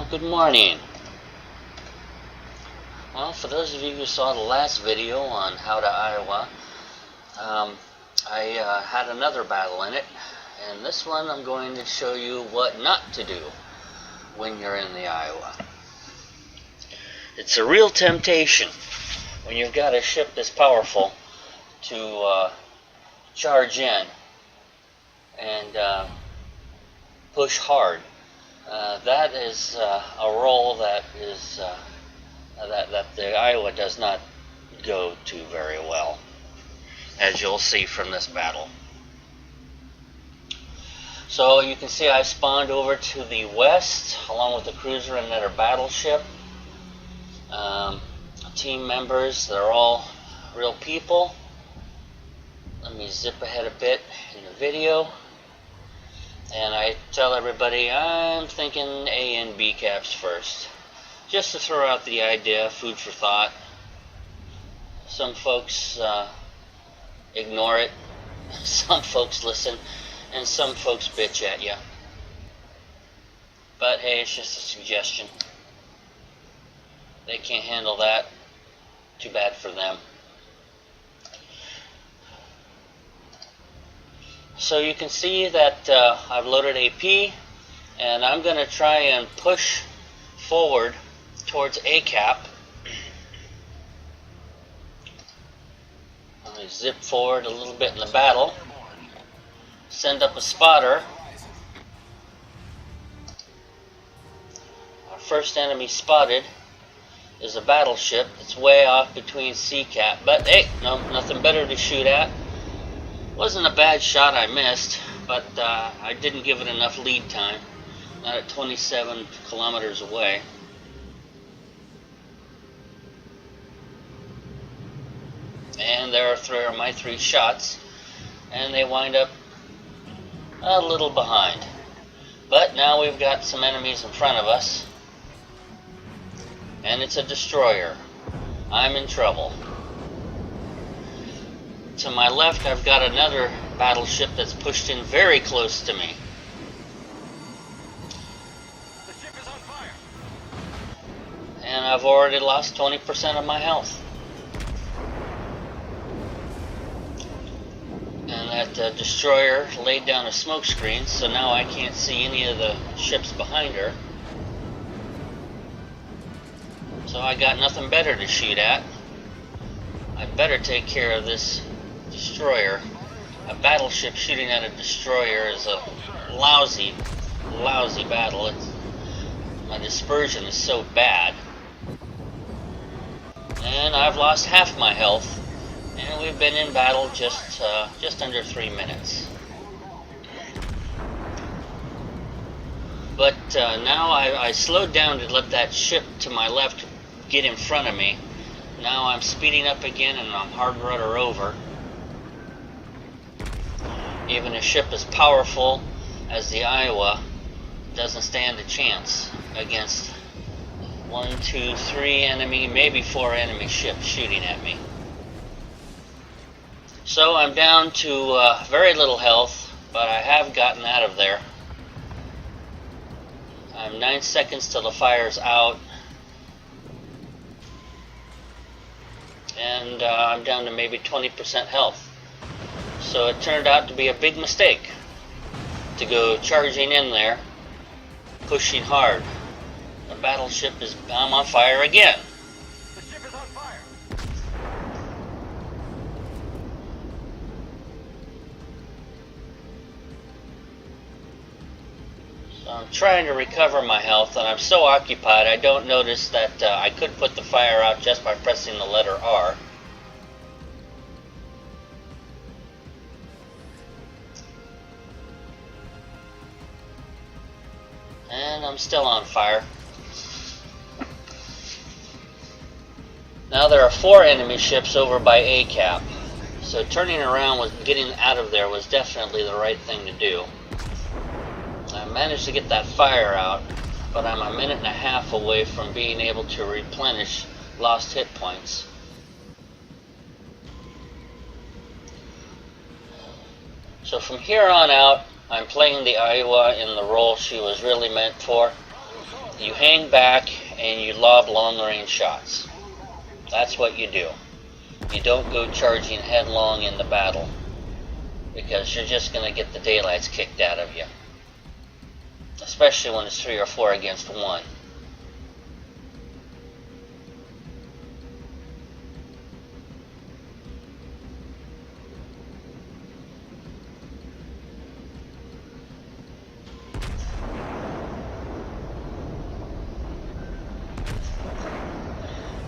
Well, good morning. Well, for those of you who saw the last video on how to Iowa, I had another battle in it, and this one I'm going to show you what not to do when you're in the Iowa. It's a real temptation when you've got a ship this powerful to charge in and push hard. That is a role that is that the Iowa does not go to very well, as you'll see from this battle. So you can see I spawned over to the west along with the cruiser and another battleship. Team members, they're all real people. Let me zip ahead a bit in the video. And I tell everybody I'm thinking A and B caps first. Just to throw out the idea, food for thought. Some folks ignore it, some folks listen, and some folks bitch at you. But hey, it's just a suggestion. They can't handle that. Too bad for them. So you can see that I've loaded AP, and I'm going to try and push forward towards A cap. Let me zip forward a little bit in the battle. Send up a spotter. Our first enemy spotted is a battleship that's way off between C cap, but hey, no, nothing better to shoot at. Wasn't a bad shot I missed, but I didn't give it enough lead time. Not at 27 kilometers away. And there are my three shots, and they wind up a little behind. But now we've got some enemies in front of us, and it's a destroyer. I'm in trouble. To my left, I've got another battleship that's pushed in very close to me. The ship is on fire. And I've already lost 20% of my health. And that destroyer laid down a smoke screen, so now I can't see any of the ships behind her. So I got nothing better to shoot at. I better take care of this destroyer. A battleship shooting at a destroyer is a lousy battle. My dispersion is so bad. And I've lost half my health. And we've been in battle just under 3 minutes. But now I slowed down to let that ship to my left get in front of me. Now I'm speeding up again and I'm hard rudder over. Even a ship as powerful as the Iowa doesn't stand a chance against 1, 2, 3 enemy, maybe 4 enemy ships shooting at me. So I'm down to very little health, but I have gotten out of there. I'm 9 seconds till the fire's out. And I'm down to maybe 20% health. So it turned out to be a big mistake to go charging in there, pushing hard. The battleship I'm on fire again. The ship is on fire. So I'm trying to recover my health, and I'm so occupied I don't notice that I could put the fire out just by pressing the letter R. And I'm still on fire. Now there are 4 enemy ships over by A cap. So turning around, getting out of there was definitely the right thing to do. I managed to get that fire out, but I'm a minute and a half away from being able to replenish lost hit points. So from here on out, I'm playing the Iowa in the role she was really meant for. You hang back and you lob long-range shots. That's what you do. You don't go charging headlong into battle, because you're just going to get the daylights kicked out of you. Especially when it's 3 or 4 against 1.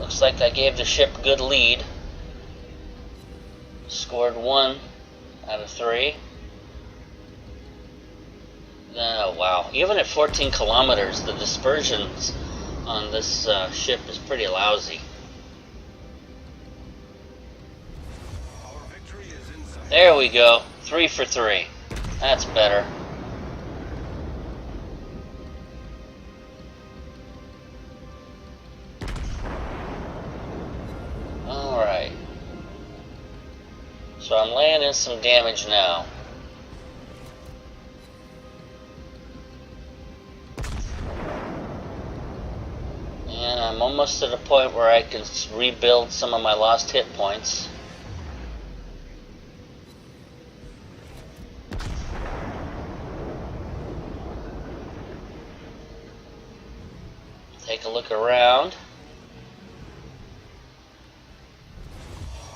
Looks like I gave the ship a good lead. Scored 1 out of 3. Oh, wow. Even at 14 kilometers, the dispersions on this ship is pretty lousy. There we go. 3 for 3. That's better. Alright. So I'm laying in some damage now. And I'm almost at a point where I can rebuild some of my lost hit points. Take a look around.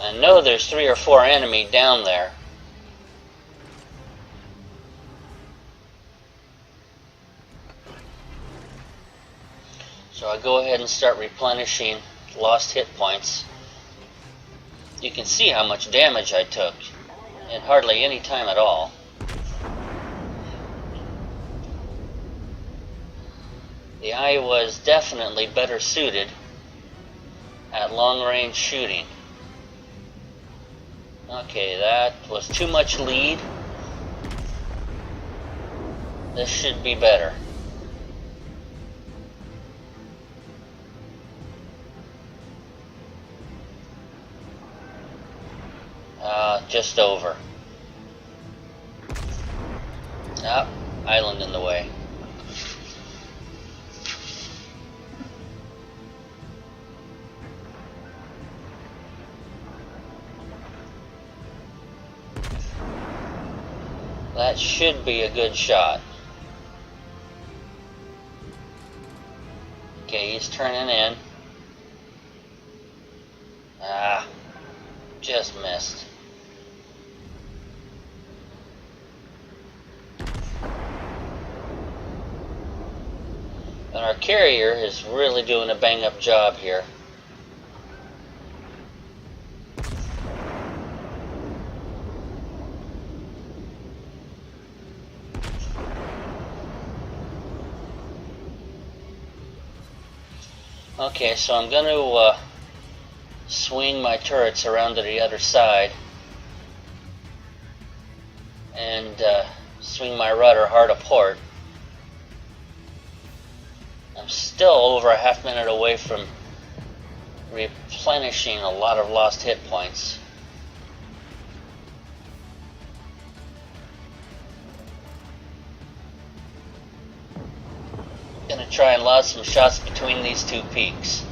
I know there's 3 or 4 enemy down there. So I go ahead and start replenishing lost hit points. You can see how much damage I took in hardly any time at all. The Iowa is definitely better suited at long-range shooting. Okay, that was too much lead. This should be better. Just over. Island in the way. That should be a good shot. Okay, he's turning in. Just missed. And our carrier is really doing a bang-up job here. Okay, so I'm going to swing my turrets around to the other side and swing my rudder hard aport. I'm still over a half minute away from replenishing a lot of lost hit points. Gonna try and lodge some shots between these 2 peaks.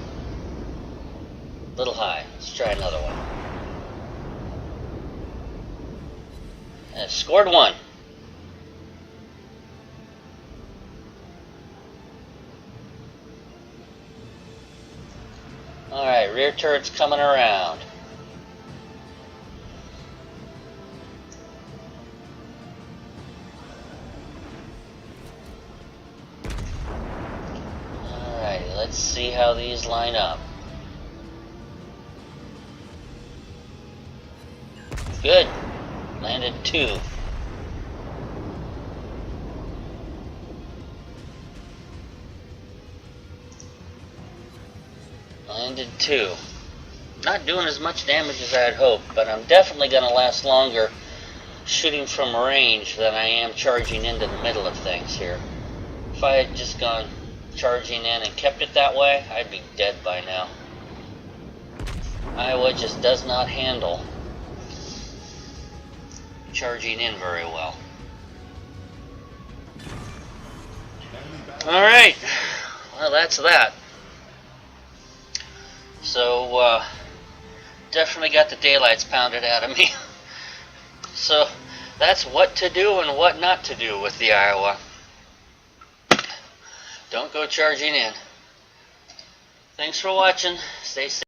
A little high. Let's try another one. And scored 1. Alright, rear turret's coming around. Alright, let's see how these line up. Good. Landed 2. Landed 2. Not doing as much damage as I had hoped, but I'm definitely going to last longer shooting from range than I am charging into the middle of things here. If I had just gone charging in and kept it that way, I'd be dead by now. Iowa just does not handle charging in very well. Alright. well, that's that. So, definitely got the daylights pounded out of me. So, that's what to do and what not to do with the Iowa. Don't go charging in. Thanks for watching. Stay safe.